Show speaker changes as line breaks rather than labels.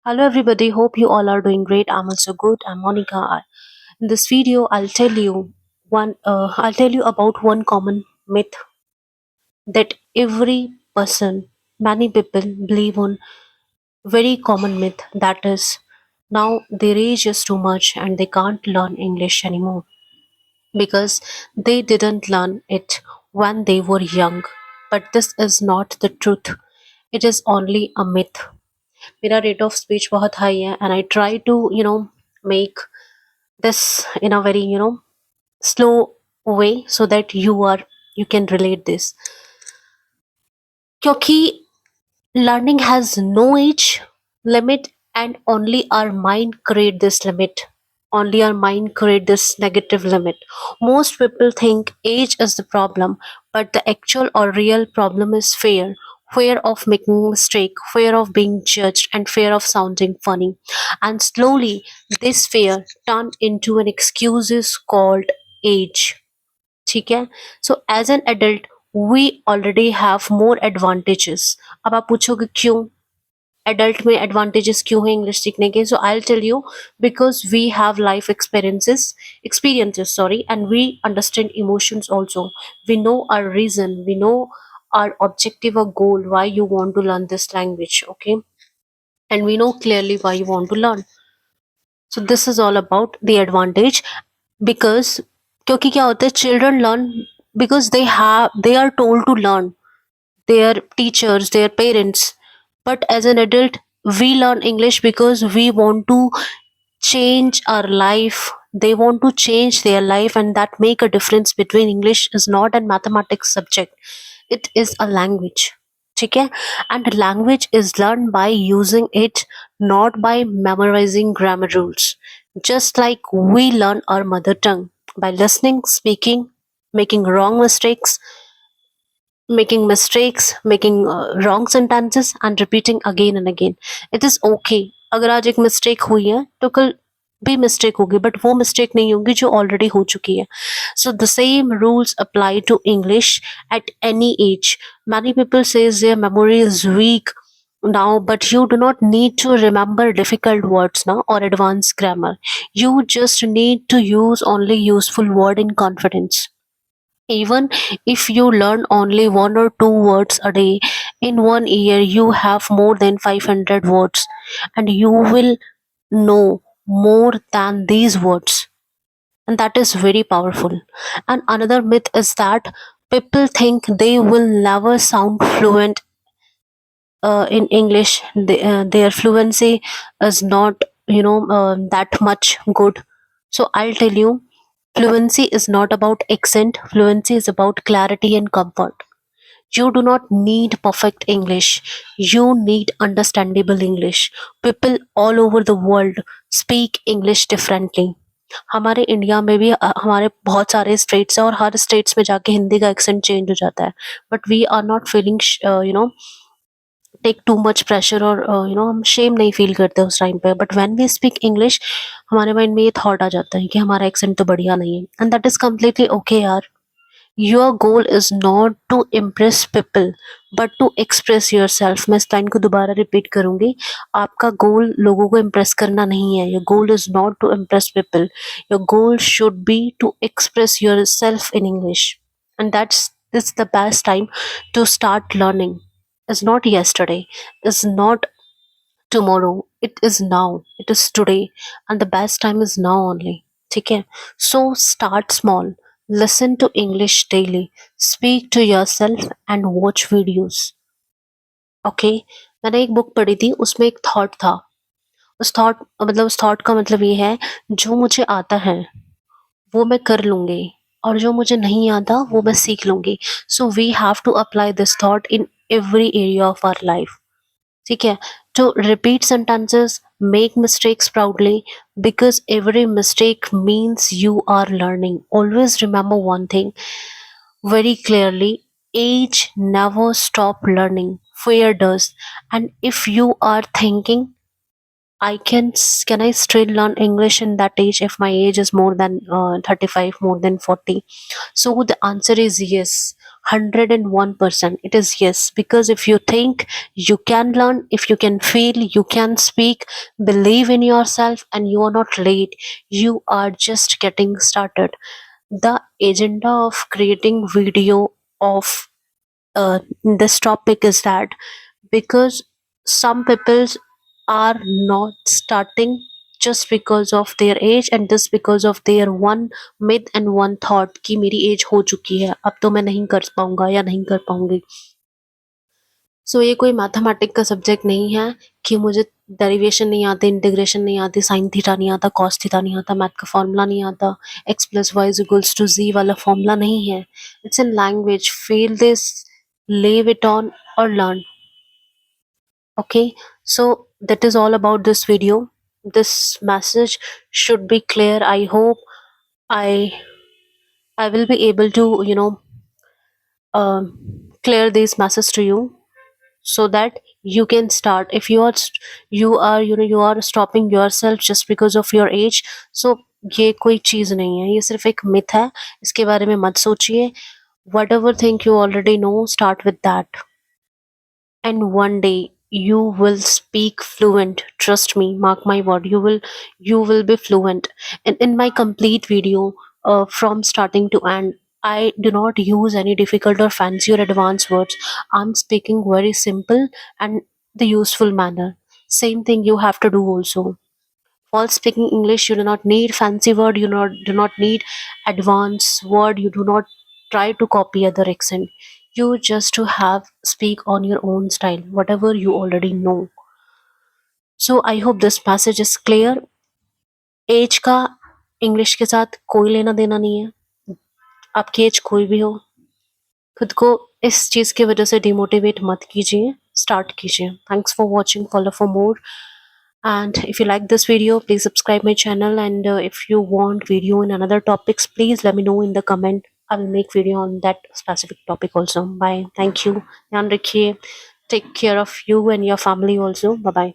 Hello everybody, hope you all are doing great. I'm also good. I'm Monica. In this video, I'll tell you about one common myth that every person, many people believe on. Very common myth that is now their age is too much and they can't learn English anymore because they didn't learn it when they were young. But this is not the truth. It is only a myth. मेरा rate of speech बहुत high है and I try to make this in a very slow way so that you can relate this क्योंकि learning has no age limit and only our mind create this limit. Only our mind create this negative limit. Most people think age is the problem, but the actual or real problem is fear of making a mistake, fear of being judged, and fear of sounding funny. And slowly this fear turned into an excuses called age. ठीक है. So as an adult we already have more advantages. अब आप पूछोगे क्यों adult में advantages क्यों है English सीखने के. So I tell you because we have life experiences, sorry, and we understand emotions also. We know our reason, we know our objective or goal, why you want to learn this language, okay, and we know clearly why you want to learn. So this is all about the advantage. Because क्योंकि क्या होता है, children learn because they are told to learn, their teachers, their parents. But as an adult, we learn English because we want to change our life. They want to change their life, and that make a difference between English is not a mathematics subject. It is a language. ठीक है. And language is learned by using it, not by memorizing grammar rules. Just like we learn our mother tongue by listening, speaking, making wrong mistakes, making wrong sentences and repeating again and again. It is okay. अगर आज एक mistake हुई है तो कल भी mistake होगी, but वो मिस्टेक नहीं होगी जो ऑलरेडी हो चुकी है. So the same rules apply to English at any age. Many people says their memory is weak now, but you do not need to remember difficult words now or advanced grammar. You just need to use only useful word in confidence. Even if you learn only one or two words a day, in 1 year you have more than 500 words, and you will know more than these words. And that is very powerful. And another myth is that people think they will never sound fluent in English. Their fluency is not, that much good. So I'll tell you, fluency is not about accent, fluency is about clarity and comfort. You do not need perfect English, you need understandable English. People all over the world speak English differently. हमारे India में भी हमारे बहुत सारे states हैं और हर states में जाके हिंदी का एक्सेंट चेंज हो जाता है. But we are not feeling take too much pressure, और हम शेम नहीं फील करते उस टाइम पे. But when we speak English हमारे माइंड में ये थॉट आ जाता है कि हमारा एक्सेंट तो बढ़िया नहीं है, and that is completely okay यार. Your goal is not to impress people but to express your self. मैं इस लाइन को दोबारा रिपीट करूंगी. आपका गोल लोगों को इम्प्रेस करना नहीं है. Your goal is not to impress people. Your goal should be to express your self in English. And that's this is the best time to start learning. Is not yesterday, is not tomorrow, it is now, it is today, and the best time is now only. ठीक है. So start small, listen to English daily, speak to yourself and watch videos. Okay. मैंने एक book पढ़ी थी, उसमें एक thought था. उस थॉट का मतलब ये है, जो मुझे आता है वो मैं कर लूंगी और जो मुझे नहीं आता वो मैं सीख लूंगी. So we have to apply this thought in every area of our life. ठीक है. To repeat sentences, make mistakes proudly, because every mistake means you are learning. Always remember one thing very clearly: age never stop learning, fear does. And if you are thinking, can I still learn English in that age if my age is more than 35, more than 40? So the answer is yes. 101%. It is yes, because if you think you can learn, if you can feel, you can speak, believe in yourself, and you are not late, you are just getting started. The agenda of creating video of this topic is that because some people are not starting just because of their age and just because of their one myth and one thought कि मेरी as हो चुकी है, अब तो मैं नहीं कर पाऊंगा या नहीं कर पाऊंगी. सो ये कोई मैथमेटिक का सब्जेक्ट नहीं है कि मुझे डेरिवेशन नहीं आती, इंटीग्रेशन नहीं आती, साइन थीटा नहीं आता, कॉस थीटा नहीं आता, मैथ का फॉर्मूला नहीं आता, X plus Y is equals to G वाला फॉर्मूला नहीं है. It's in language. Feel this, leave it on, or learn. Okay, so that is all about this video. This message should be clear. I hope I will be able to clear this message to you, so that you can start. If you are stopping yourself just because of your age, so ये कोई चीज नहीं है, ये सिर्फ एक myth है. इसके बारे में मत सोचिए. Whatever thing you already know, start with that, and one day you will speak fluent. Trust me, mark my word, you will be fluent. And in my complete video, from starting to end, I do not use any difficult or fancy or advanced words. I'm speaking very simple and the useful manner. Same thing you have to do also. While speaking English, you do not need fancy word, do not need advanced word, you do not try to copy other accent. You just to have speak on your own style, whatever you already know. So I hope this passage is clear. Age का English के साथ कोई लेना देना नहीं है. आपकी as कोई भी हो, खुद को इस चीज की वजह से डिमोटिवेट मत कीजिए, स्टार्ट कीजिए. Thanks for watching, follow for more. And if you like this video, please subscribe my channel, and if you want video in another topics, please let me know in the comment. I will make video on that specific topic also. Bye. Thank you. ध्यान रखिए. Take care of you and your family also. Bye bye.